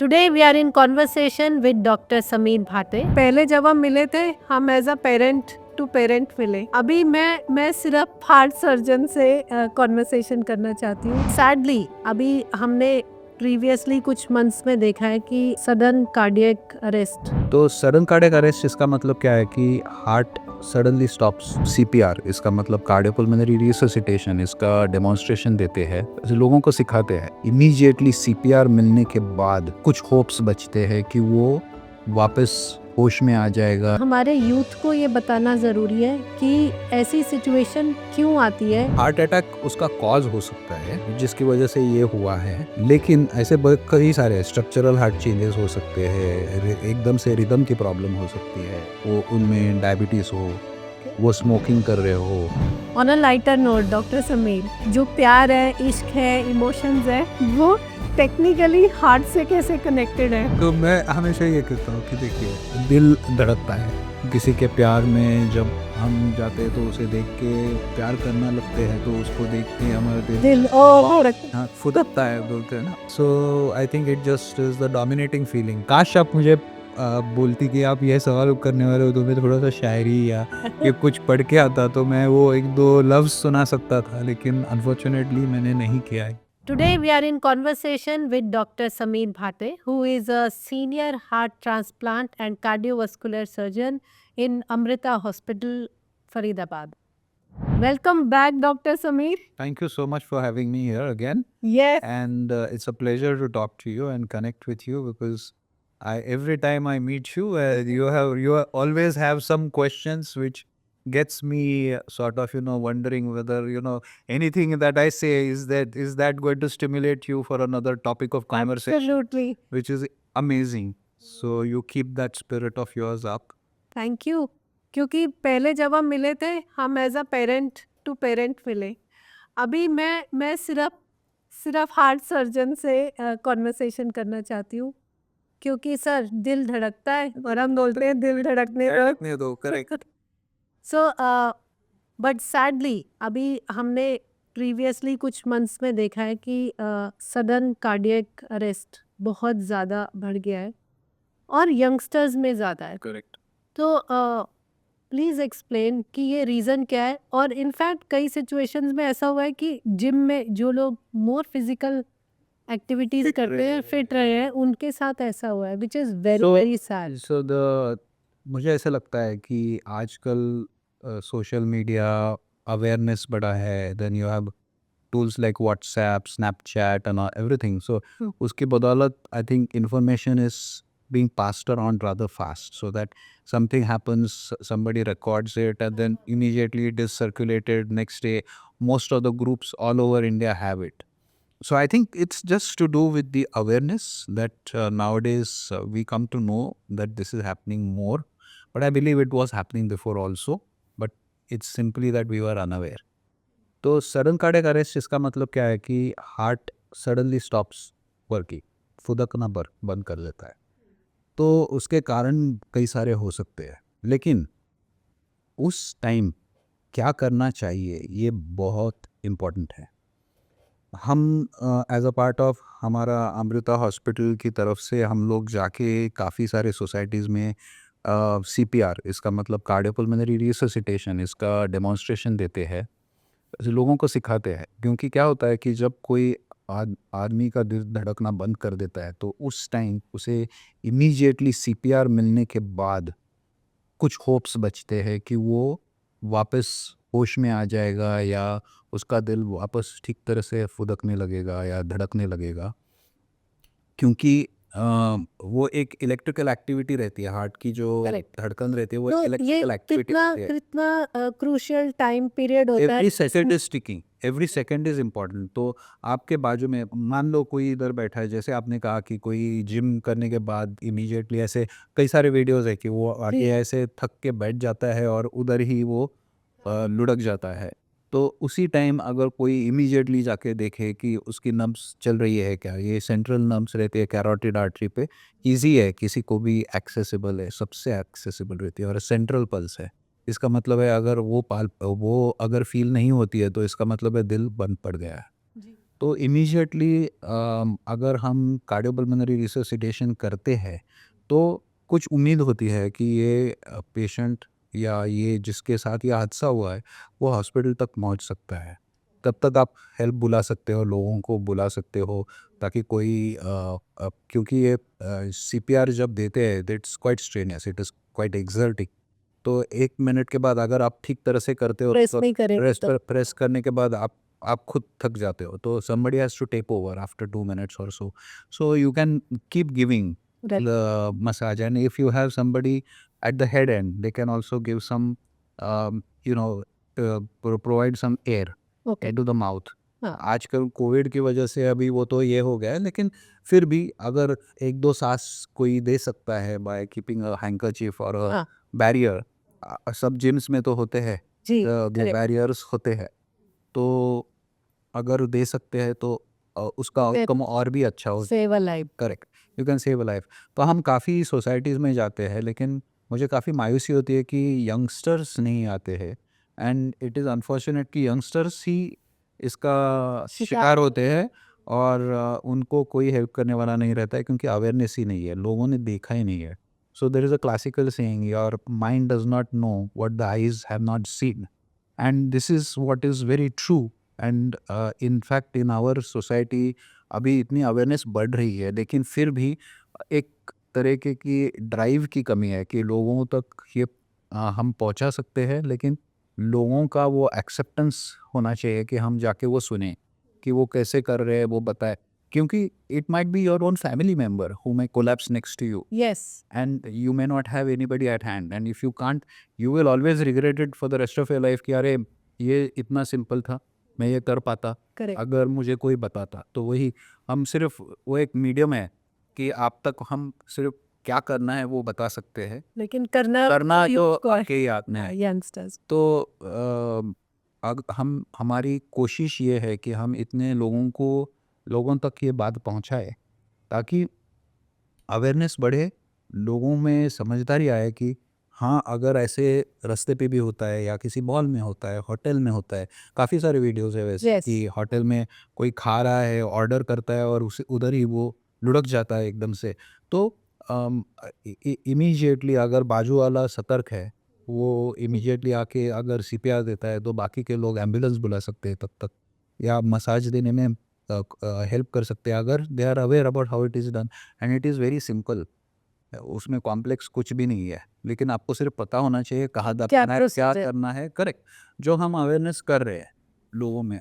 Today we are in conversation with doctor Sameer Bhate. पहले जब हम मिले थे हम as a parent to parent मिले। अभी मैं सिर्फ हार्ट सर्जन से कॉन्वर्सेशन करना चाहती हूँ। सैडली अभी हमने प्रीवियसली कुछ मंथ्स में देखा है कि सडन कार्डियक अरेस्ट। तो सडन कार्डियक अरेस्ट इसका मतलब क्या है कि हार्ट सडनली स्टॉप्स। सीपीआर इसका मतलब कार्डियोपल्मोनरी रिससिटेशन, इसका डेमोन्स्ट्रेशन देते हैं, लोगों को सिखाते हैं। इमीडिएटली सीपीआर मिलने के बाद कुछ होप्स बचते हैं कि वो वापस होश में आ जाएगा। हमारे यूथ को ये बताना जरूरी है कि ऐसी सिचुएशन क्यों आती है। हार्ट अटैक उसका कॉज हो सकता है जिसकी वजह से ये हुआ है, लेकिन ऐसे कई सारे स्ट्रक्चरल हार्ट चेंजेस हो सकते हैं। एकदम से रिदम की प्रॉब्लम हो सकती है, वो उनमें डायबिटीज हो, वो स्मोकिंग कर रहे हो। On a lighter note doctor Sameer, जो प्यार है, इश्क है, इमोशंस है, वो टेक्निकली हार्ट से कैसे कनेक्टेड है? तो मैं हमेशा ये कहता हूँ कि देखिए, दिल धड़कता है किसी के प्यार में। जब हम जाते हैं तो उसे देख के प्यार करना लगते हैं, तो उसको देख के हमारा दिल हाँ फुदकता है, बोलते हैं ना। So I think it just is the dominating feeling. काश आप मुझे बोलती कि आप यह सवाल करने वाले हो तो मैं थोड़ा सा शायरी या ये कुछ पढ़ के आता तो मैं वो एक दो लफ्ज़ सुना सकता था, लेकिन अनफॉर्चुनेटली मैंने नहीं किया है। Today we are in conversation with Dr. Sameer Bhate, who is a senior heart transplant and cardiovascular surgeon in Amrita Hospital, Faridabad. Welcome back, Dr. Sameer. Thank you so much for having me here again. Yes. And it's a pleasure to talk to you and connect with you, because every time I meet you, you always have some questions which gets me sort of wondering whether anything that I say is that going to stimulate you for another topic of conversation, Absolutely. which is amazing. So you keep that spirit of yours up. Thank you. क्योंकि पहले जब हम मिले थे हम as a parent to parent मिले। अभी मैं सिर्फ हार्ट सर्जन से कॉन्वर्सेशन करना चाहती हूँ, क्योंकि सर दिल धड़कता है और हम बोलते हैं दिल धड़कने दो, करेक्ट। सो बट सैडली अभी हमने प्रीवियसली कुछ मंथ्स में देखा है कि सडन कार्डियक अरेस्ट बहुत ज़्यादा बढ़ गया है और यंगस्टर्स में ज़्यादा है। करेक्ट। तो प्लीज़ एक्सप्लेन कि ये रीज़न क्या है। और इनफैक्ट कई सिचुएशंस में ऐसा हुआ है कि जिम में जो लोग मोर फिजिकल एक्टिविटीज Fit करते रहे हैं, हैं। फिट रहे हैं, उनके साथ ऐसा हुआ है, which is very So- very sad. So the मुझे ऐसा लगता है कि आजकल सोशल मीडिया अवेयरनेस बढ़ा है। Then you have tools like WhatsApp, Snapchat and everything. So उसकी बदौलत I think information is being passed on rather fast, so that something happens, somebody records it, and then immediately it is circulated next day. Most of the groups all over India have it. So I think it's just to do with the awareness that nowadays we come to know that this is happening more. But I believe it was happening before also. But it's simply that we were unaware. तो sudden cardiac arrest इसका मतलब क्या है कि heart suddenly stops working, फुदकना बंद कर देता है। तो उसके कारण कई सारे हो सकते हैं, लेकिन उस टाइम क्या करना चाहिए ये बहुत इम्पोर्टेंट है। हम एज अ पार्ट ऑफ हमारा अमृता हॉस्पिटल की तरफ से हम लोग जाके काफ़ी सारे सोसाइटीज़ में सीपीआर इसका मतलब कार्डियोपल्मोनरी रिससिटेशन, इसका डेमोन्स्ट्रेशन देते हैं, लोगों को सिखाते हैं। क्योंकि क्या होता है कि जब कोई आदमी का दिल धड़कना बंद कर देता है तो उस टाइम उसे इमीडिएटली सीपीआर मिलने के बाद कुछ होप्स बचते हैं कि वो वापस होश में आ जाएगा, या उसका दिल वापस ठीक तरह से फुदकने लगेगा या धड़कने लगेगा। क्योंकि वो एक इलेक्ट्रिकल एक्टिविटी रहती है, हार्ट की जो Correct. धड़कन रहती है वो तो ये इलेक्ट्रिकल एक्टिविटी कितना रहती है। कितना क्रूशियल टाइम पीरियड होता है? Every second is ticking, every second is important. तो आपके बाजू में मान लो कोई इधर बैठा है, जैसे आपने कहा कि कोई जिम करने के बाद इमीडिएटली ऐसे कई सारे वीडियोस है कि वो आके ऐसे थक के बैठ जाता है और उधर ही वो लुढ़क जाता है। तो उसी टाइम अगर कोई इमीडिएटली जाके देखे कि उसकी नब्स चल रही है क्या, ये सेंट्रल नब्स रहती है कैरोटिड आर्टरी पे, ईजी है, किसी को भी एक्सेसिबल है, सबसे एक्सेसिबल रहती है और सेंट्रल पल्स है। इसका मतलब है अगर वो अगर फील नहीं होती है तो इसका मतलब है दिल बंद पड़ गया है। तो इमीडिएटली अगर हम कार्डियोपल्मोनरी रिससिटेशन करते हैं तो कुछ उम्मीद होती है कि ये पेशेंट या ये जिसके साथ ये हादसा हुआ है वो हॉस्पिटल तक पहुंच सकता है। तब तक आप हेल्प बुला सकते हो, लोगों को बुला सकते हो ताकि कोई क्योंकि ये सीपीआर जब देते हैं it's quite strenuous, it is quite exerting. तो 1 मिनट के बाद अगर आप ठीक तरह से करते हो प्रेस तो नहीं करें प्रेस तो पर प्रेस करने के बाद आप खुद थक जाते हो, तो somebody has to take over after 2 minutes or so. So you can keep giving Right. the massage, and if you have somebody at the head end, they can also give some, you know, provide some air okay into the mouth. हाँ आजकल Covid की वजह से अभी वो तो ये हो गया है, लेकिन फिर भी अगर 1-2 सांस कोई दे सकता है बाय कीपिंग अ हैंकरचीफ और अ हाँ बैरियर, सब जिम्स में तो होते हैं, जी वो करेक्ट बैरियर्स होते हैं, तो अगर दे सकते हैं तो उसका आउटकम और भी अच्छा हो। Save a life correct, you can save a life. तो हम काफ़ी सोसाइटीज़ में जाते हैं, लेकिन मुझे काफ़ी मायूसी होती है कि यंगस्टर्स नहीं आते हैं, एंड इट इज़ अनफॉर्चुनेट कि यंगस्टर्स ही इसका शिकार होते हैं, और उनको कोई हेल्प करने वाला नहीं रहता है क्योंकि अवेयरनेस ही नहीं है, लोगों ने देखा ही नहीं है। So there is a classical saying, your mind does not know what the eyes have not seen, and this is what is very true. And in fact in our society अभी इतनी अवेयरनेस बढ़ रही है, लेकिन फिर भी एक तरीके की ड्राइव की कमी है कि लोगों तक ये हम पहुंचा सकते हैं, लेकिन लोगों का वो एक्सेप्टेंस होना चाहिए कि हम जाके वो सुने कि वो कैसे कर रहे हैं, वो बताए, क्योंकि it might be your own family member who may collapse next to you, yes and you may not have anybody at hand, and if you can't, you will always regret it for the rest of your life कि अरे ये इतना simple था, मैं ये कर पाता correct अगर मुझे कोई बताता। तो वही, हम सिर्फ वो एक मीडियम है कि आप तक हम सिर्फ क्या करना है वो बता सकते हैं, लेकिन करना करना तो youth को आपके ही हाथ में है। यंगस्टर्स तो हम हमारी कोशिश ये है कि हम इतने लोगों तक ये बात पहुंचाए ताकि अवेयरनेस बढ़े, लोगों में समझदारी आए कि हाँ, अगर ऐसे रास्ते पे भी होता है या किसी मॉल में होता है, होटल में होता है, काफ़ी सारे वीडियोज़ है वैसे यस कि होटल में कोई खा रहा है, ऑर्डर करता है और उसे उधर ही वो लुढ़क जाता है एकदम से। तो इमीडिएटली अगर बाजू वाला सतर्क है, वो इमीडिएटली आके अगर सीपीआर देता है, तो बाकी के लोग एम्बुलेंस बुला सकते हैं तब तक, या मसाज देने में हेल्प कर सकते हैं अगर they are aware about how it is done, and it is very simple. उसमें कॉम्प्लेक्स कुछ भी नहीं है, लेकिन आपको सिर्फ पता होना चाहिए कहाँ क्या दबाना है, क्या प्रोसीजर करना है। करेक्ट, जो हम अवेयरनेस कर रहे हैं लोगों में।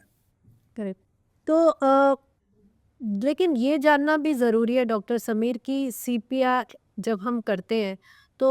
करेक्ट तो लेकिन ये जानना भी ज़रूरी है डॉक्टर समीर कि सीपीआर जब हम करते हैं तो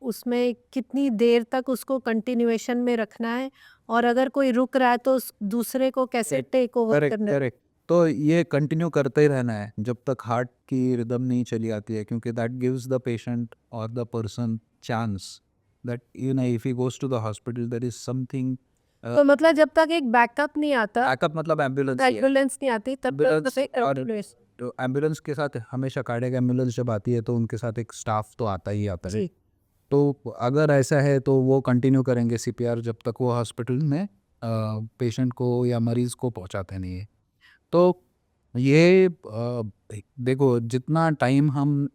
उसमें कितनी देर तक उसको कंटिन्यूएशन में रखना है और अगर कोई रुक रहा है तो दूसरे को कैसे टेक ओवर करेक्ट, करना करेक्ट। तो ये कंटिन्यू करते ही रहना है जब तक हार्ट की रिदम नहीं चली आती है, क्योंकि दैट गिव्स द पेशेंट और the person chance that you know if he goes to the hospital there is something. तो मतलब जब तक एक बैकअप नहीं आता बैकअप मतलब एम्बुलेंस ही है। एम्बुलेंस नहीं आती तब तक एम्बुलेंस उसे और continuous- तो एम्बुलेंस के साथ हमेशा कार्डियक एम्बुलेंस जब आती है तो उनके साथ एक स्टाफ तो आता ही आता है। जी तो अगर ऐसा है तो वो कंटिन्यू करेंगे सीपीआर जब तक वो हॉस्पिटल में पेशेंट को या मरीज़ को पहुंचाते नहीं है। तो ये देखो, जितना टाइम हम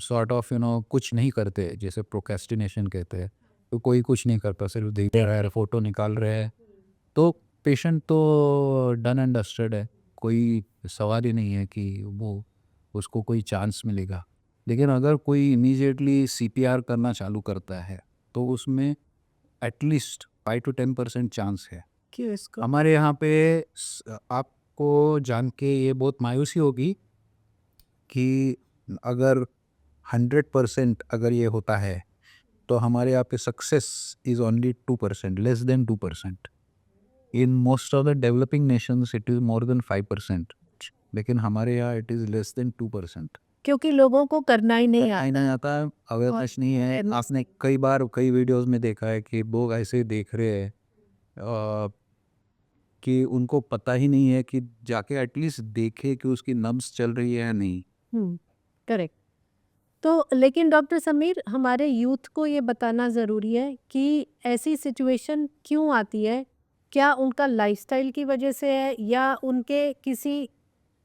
सॉर्ट ऑफ कुछ नहीं करते, जैसे प्रोक्रेस्टिनेशन कहते हैं, तो कोई कुछ नहीं करता, सिर्फ देख रहा है, फ़ोटो निकाल रहे हैं, तो पेशेंट तो डन एंड डस्टेड है, कोई सवाल ही नहीं है कि वो उसको कोई चांस मिलेगा। लेकिन अगर कोई इमीडिएटली सीपीआर करना चालू करता है तो उसमें एटलीस्ट 5 to 10% चांस है। क्यों इसको हमारे यहाँ पे आपको जान के ये बहुत मायूसी होगी कि अगर 100% अगर ये होता है तो हमारे यहाँ पे success is only 2%, less than 2%। In most of the developing Nations it is more than 5%, लेकिन हमारे यहाँ इट इज़ लेस देन 2%। क्योंकि लोगों को करना ही नहीं नहीं नहीं आता, अवेयरनेस नहीं है। awareness- आपने कई बार कई वीडियोस में देखा है कि लोग ऐसे देख रहे हैं कि उनको पता ही नहीं है कि जाके एटलीस्ट देखे कि उसकी नब्ज़ चल रही है या नहीं। करेक्ट तो लेकिन डॉक्टर समीर हमारे यूथ को ये बताना ज़रूरी है कि ऐसी सिचुएशन क्यों आती है क्या उनका लाइफस्टाइल की वजह से है या उनके किसी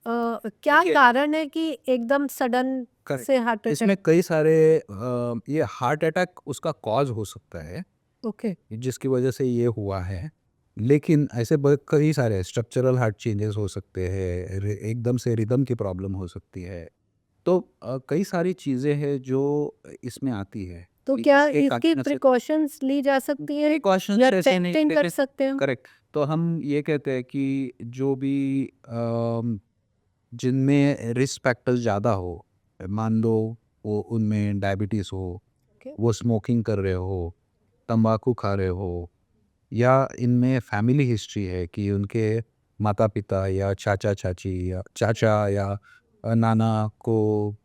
क्या देखिए- कारण है कि एकदम सडन Correct. से हार्ट इसमें अटैक? कई सारे ये हार्ट अटैक उसका कॉज हो सकता है ओके, जिसकी वजह से ये हुआ है, लेकिन ऐसे कई सारे स्ट्रक्चरल हार्ट चेंजेस हो सकते हैं, एकदम से रिदम की प्रॉब्लम हो सकती है। तो कई सारी चीज़ें हैं जो इसमें आती है। तो क्या इसके इसकी कारण से प्रिकॉशंस ली जा सकती है प्रिकॉशंस या ऐसे नहीं टेस्टिंग कर लेते। सकते हैं? करेक्ट। तो हम ये कहते हैं कि जो भी जिनमें रिस्क फैक्टर्स ज़्यादा हो, मान लो वो उनमें डायबिटीज़ हो, ओके, वो स्मोकिंग कर रहे हो, तंबाकू खा रहे हो, या इनमें फैमिली हिस्ट्री है कि उनके माता-पिता या चाचा-चाची या चाचा या नाना को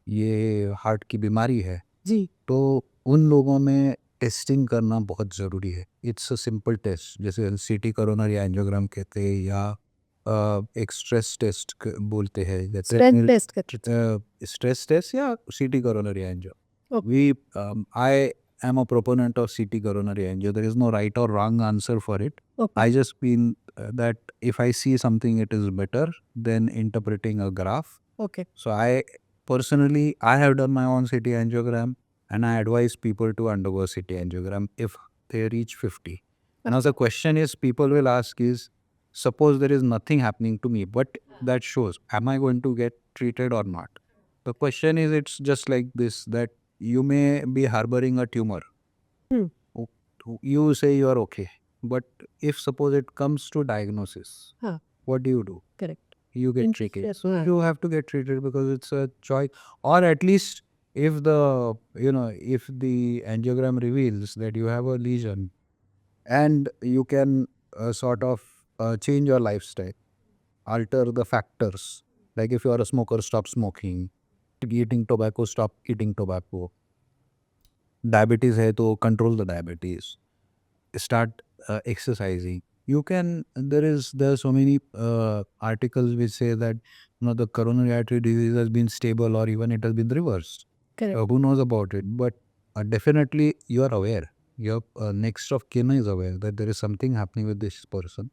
ये हार्ट की बीमारी है, जी, तो उन लोगों में टेस्टिंग करना बहुत ज़रूरी है। इट्स अ सिंपल टेस्ट, जैसे सीटी कोरोनरी एंजियोग्राम कहते हैं, या एक स्ट्रेस टेस्ट बोलते हैं, स्ट्रेंथ टेस्ट कर। स्ट्रेस टेस्ट या CT coronary angio. Okay, We, I am a proponent of CT coronary angio. There is no right or wrong answer for it. Okay, I just feel that if I see something, it is better than interpreting a graph. Okay, So I have done my own CT angiogram, and I advise people to undergo CT angiogram if they reach 50. Now the question is, people will ask is, suppose there is nothing happening to me, but that shows, am I going to get treated or not? The question is, it's just like this, that you may be harboring a tumor. Hmm. O- You say you are okay, but if suppose it comes to diagnosis, हाँ, what do? Correct, You get Interest, treated. yes, So हाँ, you have to get treated because it's a choice. Or at least if if the angiogram reveals that you have a lesion, and you can sort of change your lifestyle, alter the factors. Like if you are a smoker, stop smoking. Eating tobacco, stop eating tobacco. Diabetes hai to control the diabetes. Start exercising. You can. There are so many articles which say that the coronary artery disease has been stable or even it has been reversed. Correct, Who knows about it? But definitely you are aware. Your next of kin is aware that there is something happening with this person.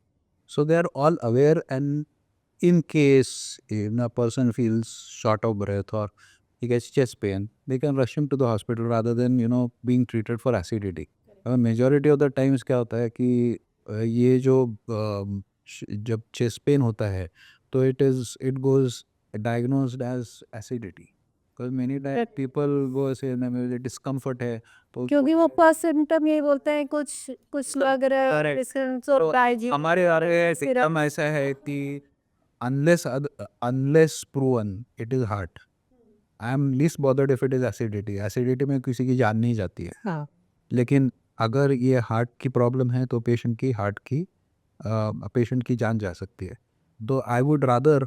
So they are all aware, and in case a person feels short of breath or he gets chest pain, they can rush him to the hospital rather than being treated for acidity. Majority of the times क्या होता है कि ये जो जब chest pain होता है तो it goes diagnosed as acidity, because many time Correct. People go ऐसे मुझे डिस्कम्फर्ट है तो क्योंकि वो फर्स्ट सिम्टम यही बोलते हैं, कुछ कुछ लग रहा है, Correct. presence और तो डाइजी हमारे बारे सिरप। सिस्टम ऐसा है कि unless proven it is heart, I am least bothered if it is acidity. Acidity में किसी की जान नहीं जाती है, हाँ, लेकिन अगर ये हार्ट की प्रॉब्लम है तो पेशेंट की जान जा सकती है। तो I would rather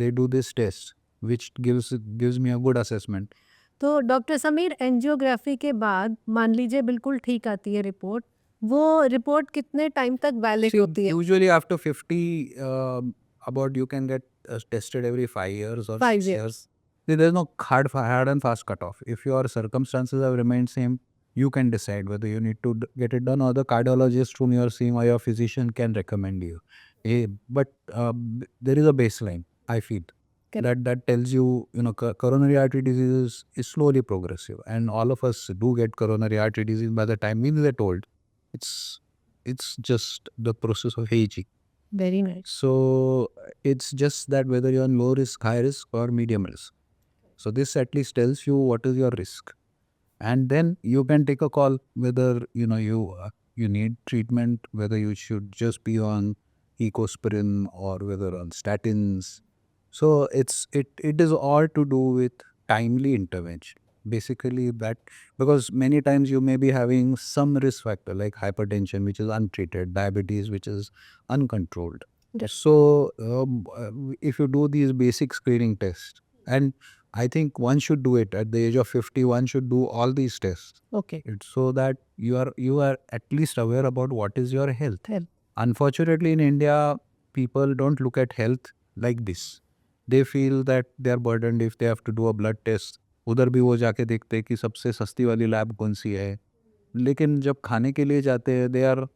they do this test which gives me a good assessment. तो डॉक्टर समीर, एंजियोग्राफी के बाद मान लीजिए बिल्कुल ठीक आती है रिपोर्ट, वो रिपोर्ट कितने टाइम तक वैलिड होती है? Usually after 50, about you can get tested every 5 years or 5 6 years. years. There's no hard and fast cutoff. If your circumstances have remained same, you can decide whether you need to get it done, or the cardiologist whom you are seeing or your physician can recommend you. But there is a baseline, I feel. Correct. That tells you, coronary artery disease is slowly progressive, and all of us do get coronary artery disease by the time we get old. It's just the process of aging. Very nice. So it's just that whether you're on low risk, high risk, or medium risk. So this at least tells you what is your risk, and then you can take a call whether you need treatment, whether you should just be on ecospirin or whether on statins. So it is all to do with timely intervention. Basically that, because many times you may be having some risk factor like hypertension which is untreated, diabetes which is uncontrolled. Yes. So if you do these basic screening tests, and I think one should do it at the age of 50, one should do all these tests. Okay, It's so that you are at least aware about what is your health. Health. Unfortunately, in India, people don't look at health like this. They feel that they are burdened if they have to do a blood test. उधर भी वो जाके देखते हैं कि सबसे सस्ती वाली लैब कौन सी है, लेकिन जब खाने के लिए जाते हैं, they are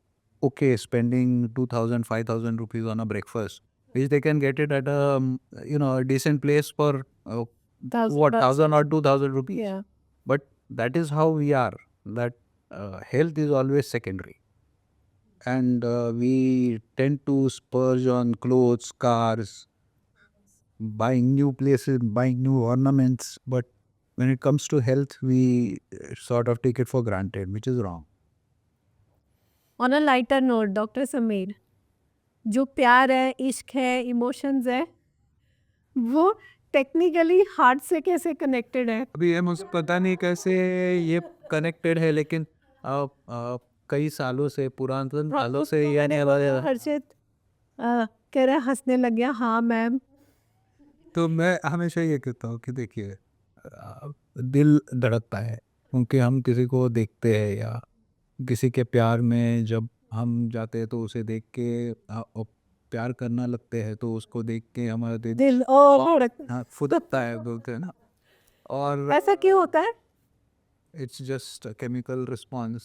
okay spending 2,000, 5,000 rupees on a breakfast, which they can get it at a a decent place for what, 1,000 or 2,000 rupees. Yeah. But that is how we are. That health is always secondary, and we tend to spurge on clothes, cars, buying new places, buying new ornaments. But when it comes to health, we sort of take it for granted, which is wrong. On a lighter note doctor Sameer, जो प्यार है, इश्क है, emotions है, वो technically heart से कैसे connected है? अभी ये मुझे पता नहीं कैसे ये कनेक्टेड है, लेकिन कई सालों से, पुराने सालों से, यानी हर्षित कह रहा है, हंसने लग गया। हाँ मैम। तो मैं हमेशा ये कहता हूँ कि देखिए, दिल धड़कता है क्योंकि हम किसी को देखते हैं, या किसी के प्यार में जब हम जाते हैं तो उसे देख के प्यार करना लगते हैं, तो उसको देख के हमारा दिल धड़कता हाँ, फुदकता है, बोलते हैं ना। और ऐसा क्यों होता है? It's just chemical response.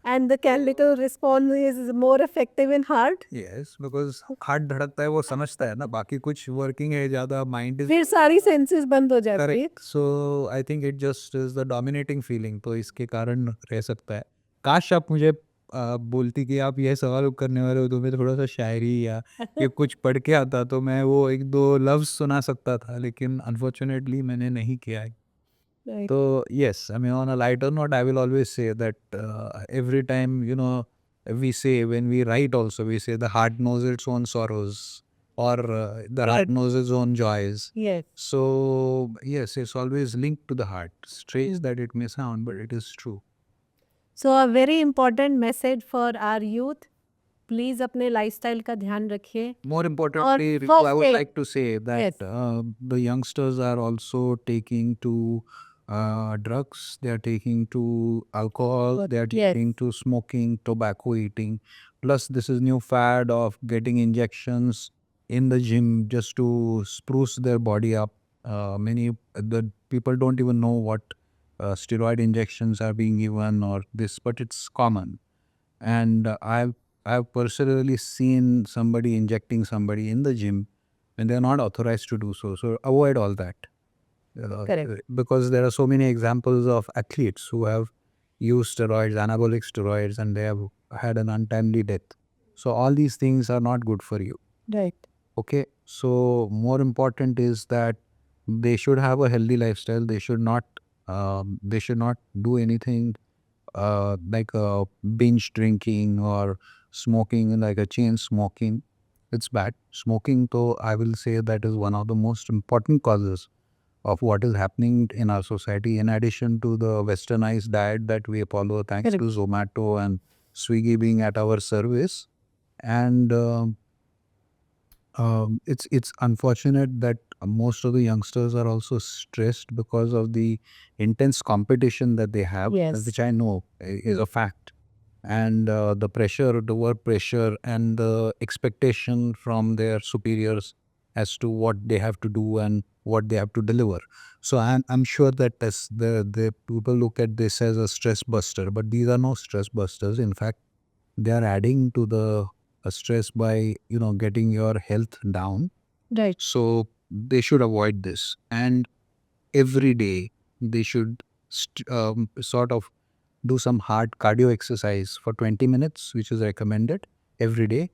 And the chemical response is more effective in heart. Yes, because heart धड़कता है, वो समझता है ना, बाकी कुछ वर्किंग है ज़्यादा, माइंड इज फिर सारी सेंसेस बंद हो जाती है। Correct. So I think it just is the dominating feeling, तो इसके कारण रह सकता है। काश आप मुझे बोलती कि आप ये सवाल करने वाले हो, तो मैं थोड़ा सा शायरी या ये कुछ पढ़ के आता तो मैं वो एक दो लफ्ज़ सुना सकता था, लेकिन अनफॉर्चुनेटली मैंने नहीं किया है। Right. So yes, I mean, on a lighter note, I will always say that every time, we say, when we write also, we say the heart knows its own sorrows, or the heart Right. knows its own joys. Yes. So yes, it's always linked to the heart. Strange that it may sound, but it is true. So a very important message for our youth. Please अपने lifestyle का ध्यान रखिए। More importantly, और Ritu, I would first like to say that Yes. the youngsters are also taking to drugs, they are taking to alcohol, they are Yes. taking to smoking, tobacco eating. Plus, this is new fad of getting injections in the gym just to spruce their body up. Many the people don't even know what steroid injections are being given or this, but it's common. And I've personally seen somebody injecting somebody in the gym when they're not authorized to do so. So avoid all that. Correct. Because there are so many examples of athletes who have used steroids, anabolic steroids, and they have had an untimely death. So all these things are not good for you. Right. Okay. So more important is that they should have a healthy lifestyle. They should not do anything like binge drinking or smoking, like a chain smoking. It's bad. Smoking, though, I will say that is one of the most important causes of what is happening in our society, in addition to the westernized diet that we follow, thanks to Zomato and Swiggy being at our service. And it's unfortunate that most of the youngsters are also stressed because of the intense competition that they have, Yes. which I know is a fact. And the pressure, the work pressure, and the expectation from their superiors as to what they have to do and what they have to deliver. So I'm sure that the people look at this as a stress buster, but these are no stress busters. In fact, they are adding to the stress by getting your health down. Right. So they should avoid this, and every day they should sort of do some hard cardio exercise for 20 minutes, which is recommended every day,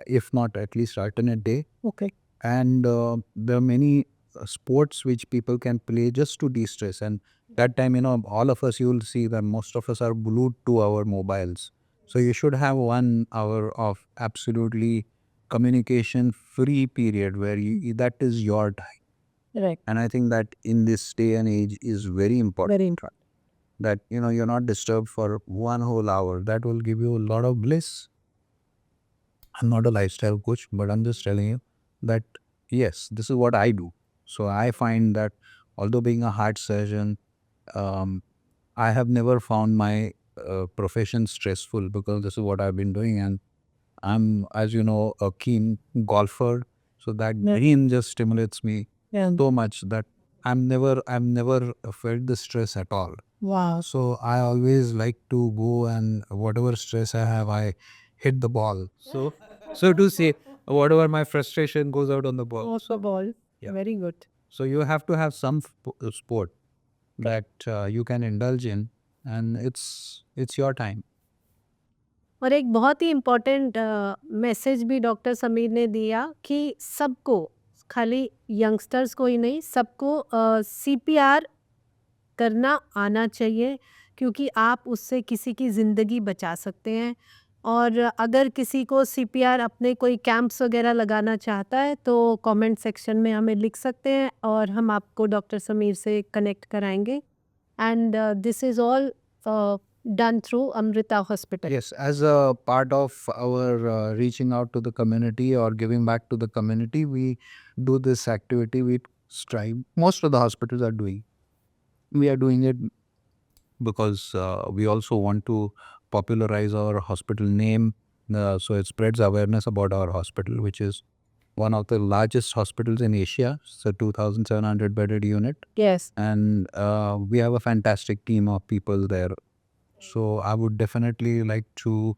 if not at least alternate day. Okay. And there are many sports which people can play just to de-stress, and that time, all of us, you will see that most of us are glued to our mobiles. So you should have 1 hour of absolutely communication free period where that is your time. Right. And I think that in this day and age is very important, Very important. that you're not disturbed for 1 whole hour. That will give you a lot of bliss. I'm not a lifestyle coach, but I'm just telling you that yes, this is what I do. So I find that although being a heart surgeon, I have never found my profession stressful, because this is what I've been doing, and I'm, as you know, a keen golfer. So that Yeah. green just stimulates me Yeah. so much that I've never felt the stress at all. Wow. So I always like to go, and whatever stress I have, I hit the ball. So to say, whatever my frustration goes out on the ball. Also ball. Yeah. Very good. So you have to have some sport that you can indulge in, and it's your time. और एक बहुत ही important message भी doctor Sameer ने दिया कि सबको, खाली youngsters को ही नहीं, सबको सीपीआर करना आना चाहिए, क्योंकि आप उससे किसी की ज़िंदगी बचा सकते हैं। और अगर किसी को सीपीआर अपने कोई कैंप्स वगैरह लगाना चाहता है तो कमेंट सेक्शन में हमें लिख सकते हैं और हम आपको डॉक्टर समीर से कनेक्ट कराएंगे। And this is all done through Amrita Hospital. Yes, as a part of our reaching out to the community or giving back to the community, we do this activity. We strive. Most of the hospitals are doing. We are doing it because we also want to popularize our hospital name, so it spreads awareness about our hospital, which is one of the largest hospitals in Asia. It's a 2,700 bedded unit, Yes. and we have a fantastic team of people there. So I would definitely like to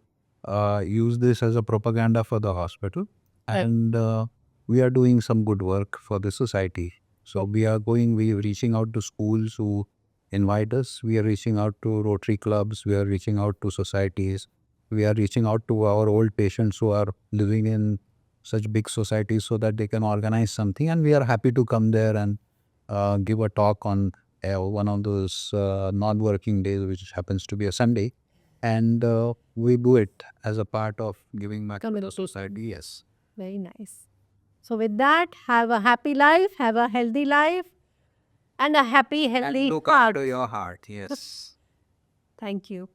use this as a propaganda for the hospital, and we are doing some good work for the society. So we are reaching out to schools who invite us. We are reaching out to Rotary clubs. We are reaching out to societies. We are reaching out to our old patients who are living in such big societies so that they can organize something. And we are happy to come there and give a talk on one of those non-working days, which happens to be a Sunday. And we do it as a part of giving back to the Community. society. Yes. Very nice. So with that, have a happy life, have a healthy life, and a happy, healthy And look heart. after your heart. Yes. Thank you.